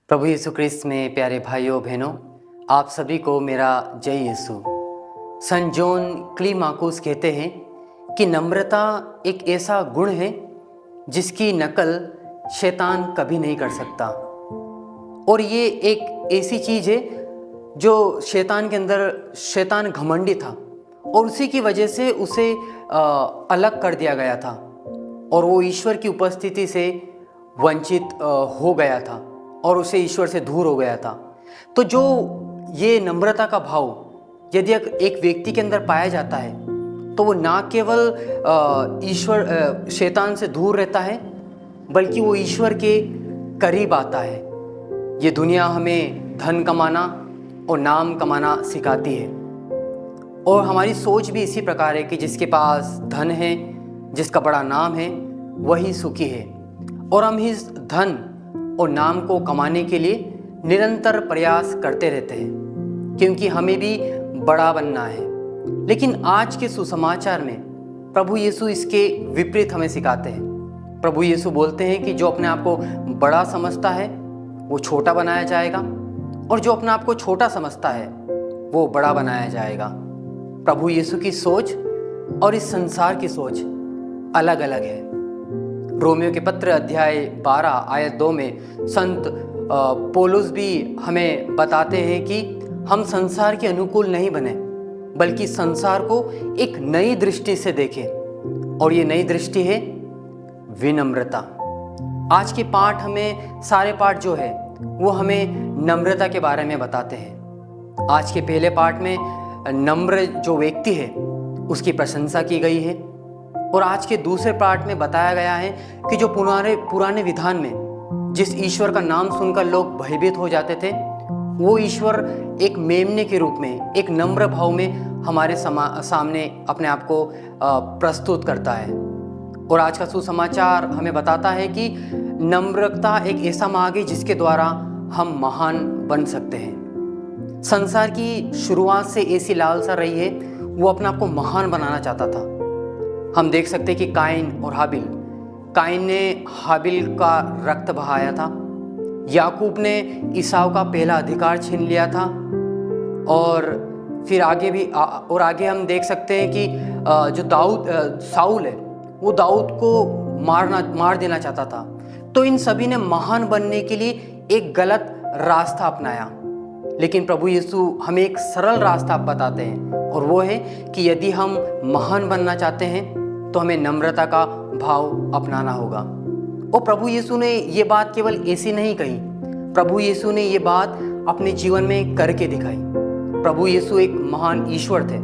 प्रभु यीशु क्रिस्त में प्यारे भाइयों बहनों, आप सभी को मेरा जय यीशु। संत जॉन क्लीमाकुस कहते हैं कि नम्रता एक ऐसा गुण है जिसकी नकल शैतान कभी नहीं कर सकता। और ये एक ऐसी चीज़ है जो शैतान के अंदर, शैतान घमंडी था और उसी की वजह से उसे अलग कर दिया गया था और वो ईश्वर की उपस्थिति से वंचित हो गया था और उसे ईश्वर से दूर हो गया था। तो जो ये नम्रता का भाव यदि एक व्यक्ति के अंदर पाया जाता है तो वो ना केवल ईश्वर शैतान से दूर रहता है बल्कि वो ईश्वर के करीब आता है। ये दुनिया हमें धन कमाना और नाम कमाना सिखाती है और हमारी सोच भी इसी प्रकार है कि जिसके पास धन है, जिसका बड़ा नाम है, वही सुखी है। और हम इस धन और नाम को कमाने के लिए निरंतर प्रयास करते रहते हैं क्योंकि हमें भी बड़ा बनना है। लेकिन आज के सुसमाचार में प्रभु यीशु इसके विपरीत हमें सिखाते हैं। प्रभु यीशु बोलते हैं कि जो अपने आप को बड़ा समझता है वो छोटा बनाया जाएगा और जो अपने आप को छोटा समझता है वो बड़ा बनाया जाएगा। प्रभु यीशु की सोच और इस संसार की सोच अलग अलग है। रोमियो के पत्र अध्याय 12 आयत 2 में संत पौलुस भी हमें बताते हैं कि हम संसार के अनुकूल नहीं बने बल्कि संसार को एक नई दृष्टि से देखें और ये नई दृष्टि है विनम्रता। आज के पाठ हमें सारे पाठ जो है वो हमें नम्रता के बारे में बताते हैं। आज के पहले पाठ में नम्र जो व्यक्ति है उसकी प्रशंसा की गई है और आज के दूसरे पाठ में बताया गया है कि जो पुराने विधान में जिस ईश्वर का नाम सुनकर लोग भयभीत हो जाते थे वो ईश्वर एक मेमने के रूप में, एक नम्र भाव में हमारे सामने अपने आप को प्रस्तुत करता है। और आज का सुसमाचार हमें बताता है कि नम्रता एक ऐसा मार्ग है जिसके द्वारा हम महान बन सकते हैं। संसार की शुरुआत से ऐसी लालसा रही है, वो अपने आप को महान बनाना चाहता था। हम देख सकते हैं कि काइन ने हाबिल का रक्त बहाया था, याकूब ने ईसाव का पहला अधिकार छीन लिया था और फिर आगे हम देख सकते हैं कि जो साउल है वो दाऊद को मार देना चाहता था। तो इन सभी ने महान बनने के लिए एक गलत रास्ता अपनाया, लेकिन प्रभु यीशु हमें एक सरल रास्ता बताते हैं और वो है कि यदि हम महान बनना चाहते हैं तो हमें नम्रता का भाव अपनाना होगा। और प्रभु यीशु ने ये बात केवल ऐसी नहीं कही, प्रभु यीशु ने ये बात अपने जीवन में करके दिखाई। प्रभु यीशु एक महान ईश्वर थे,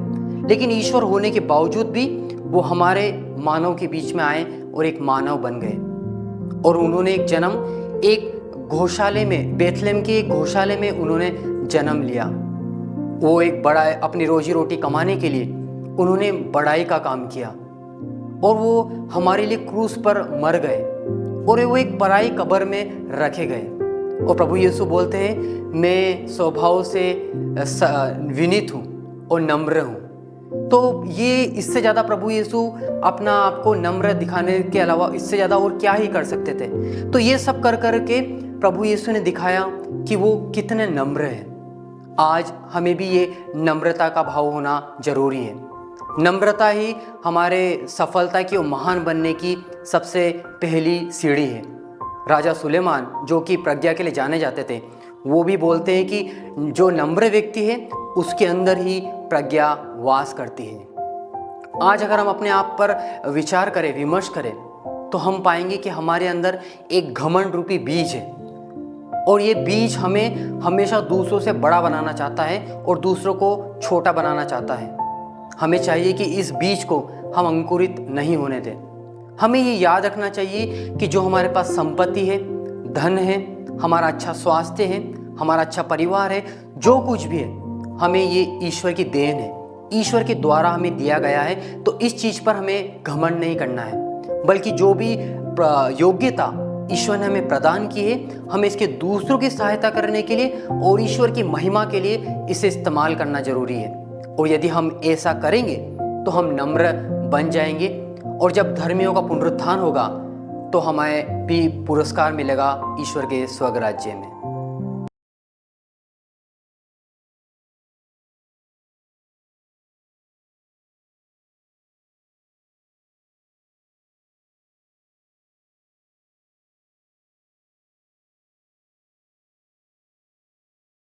लेकिन ईश्वर होने के बावजूद भी वो हमारे मानव के बीच में आए और एक मानव बन गए। और उन्होंने एक गौशाले में, बेथलेहम के एक गौशाले में उन्होंने जन्म लिया। वो एक बड़ा अपनी रोजी रोटी कमाने के लिए उन्होंने बड़ाई का काम किया और वो हमारे लिए क्रूस पर मर गए और वो एक पराई कब्र में रखे गए। और प्रभु यीशु बोलते हैं, मैं स्वभाव से विनीत हूँ और नम्र हूँ। तो ये इससे ज़्यादा प्रभु यीशु अपना आपको नम्र दिखाने के अलावा इससे ज़्यादा और क्या ही कर सकते थे। तो ये सब कर के प्रभु यीशु ने दिखाया कि वो कितने नम्र हैं। आज हमें भी ये नम्रता का भाव होना जरूरी है। नम्रता ही हमारे सफलता की और महान बनने की सबसे पहली सीढ़ी है। राजा सुलेमान, जो कि प्रज्ञा के लिए जाने जाते थे, वो भी बोलते हैं कि जो नम्र व्यक्ति है उसके अंदर ही प्रज्ञा वास करती है। आज अगर हम अपने आप पर विचार करें, विमर्श करें, तो हम पाएंगे कि हमारे अंदर एक घमंड रूपी बीज है और ये बीज हमें हमेशा दूसरों से बड़ा बनाना चाहता है और दूसरों को छोटा बनाना चाहता है। हमें चाहिए कि इस बीज को हम अंकुरित नहीं होने दें। हमें ये याद रखना चाहिए कि जो हमारे पास संपत्ति है, धन है, हमारा अच्छा स्वास्थ्य है, हमारा अच्छा परिवार है, जो कुछ भी है, हमें ये ईश्वर की देन है, ईश्वर के द्वारा हमें दिया गया है। तो इस चीज़ पर हमें घमंड नहीं करना है, बल्कि जो भी योग्यता ईश्वर ने हमें प्रदान की है, हमें इसके दूसरों की सहायता करने के लिए और ईश्वर की महिमा के लिए इसे इस्तेमाल करना जरूरी है। और यदि हम ऐसा करेंगे तो हम नम्र बन जाएंगे और जब धर्मियों का पुनरुत्थान होगा तो हमें भी पुरस्कार मिलेगा ईश्वर के स्वर्ग राज्य में।